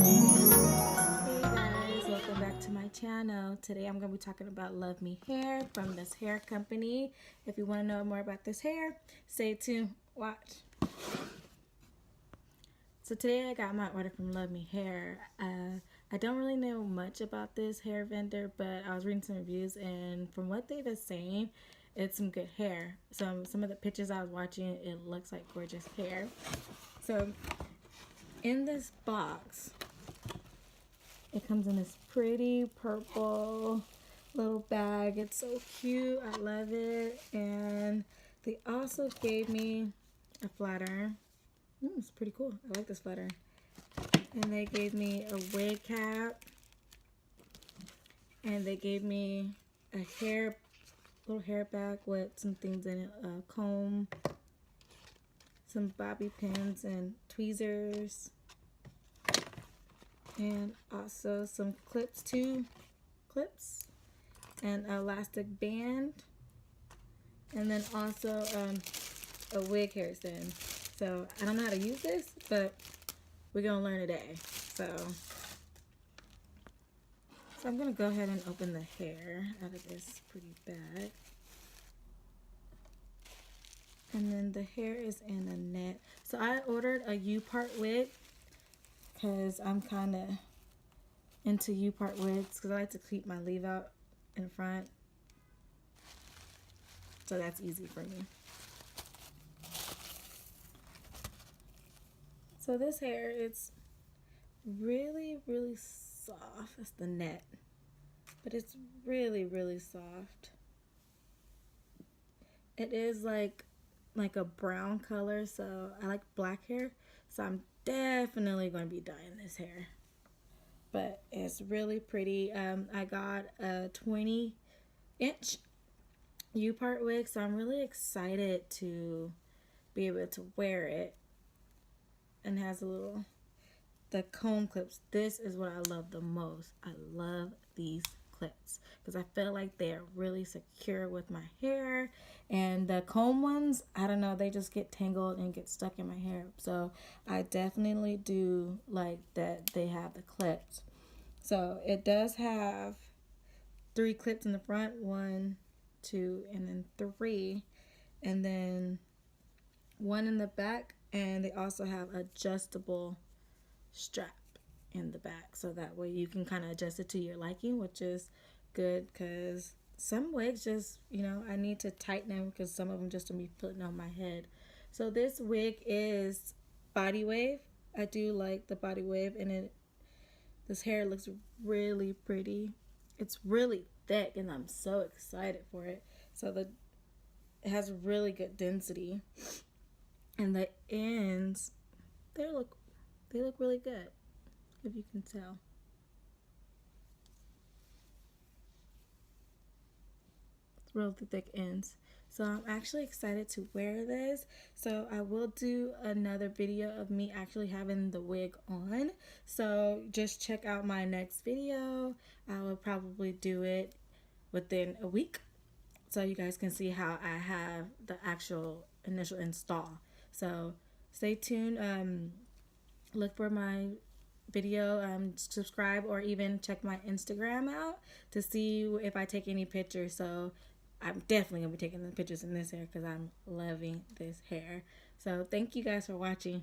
Hey guys, welcome back to my channel. Today I'm going to be talking about Luv Me Hair from this hair company. If you want to know more about this hair, stay tuned, watch. So today I got my order from Luv Me Hair. I don't really know much about this hair vendor, but I was reading some reviews, and from what they've been saying, it's some good hair. Some of the pictures I was watching, it looks like gorgeous hair. So in this box, it comes in this pretty purple little bag. It's so cute. I love it. And they also gave me a flat iron. It's pretty cool. I like this flat iron. And they gave me a wig cap. And they gave me a little hair bag with some things in it. A comb, some bobby pins and tweezers. And also some clips, 2 clips, and an elastic band, and then also a wig hair stand. So I don't know how to use this, but we're gonna learn today. So I'm gonna go ahead and open the hair out of this pretty bag. And then the hair is in a net. So I ordered a U-part wig because I'm kind of into U-part wigs because I like to keep my leave out in front. So that's easy for me. So this hair, it's really, really soft. That's the net. But it's really, really soft. It is like a brown color, so I like black hair. So I'm definitely going to be dyeing this hair. But it's really pretty. I got a 20-inch U-part wig, so I'm really excited to be able to wear it. And it has the comb clips. This is what I love the most. I love these clips because I feel like they're really secure with my hair. And the comb ones, I don't know, they just get tangled and get stuck in my hair. So I definitely do like that they have the clips. So it does have 3 clips in the front, 1, 2, and then 3, and then 1 in the back. And they also have adjustable strap in the back, so that way you can kind of adjust it to your liking, which is good because some wigs just, I need to tighten them because some of them just to be putting on my head. So this wig is body wave. I do like the body wave, and this hair looks really pretty. It's really thick, and I'm so excited for it. So it has really good density, and the ends, they look really good, if you can tell. It's really thick ends. So I'm actually excited to wear this. So I will do another video of me actually having the wig on. So just check out my next video. I will probably do it within a week, so you guys can see how I have the actual initial install. So stay tuned. Look for my video, subscribe, or even check my Instagram out to see if I take any pictures. So I'm definitely gonna be taking the pictures in this hair because I'm loving this hair. So thank you guys for watching.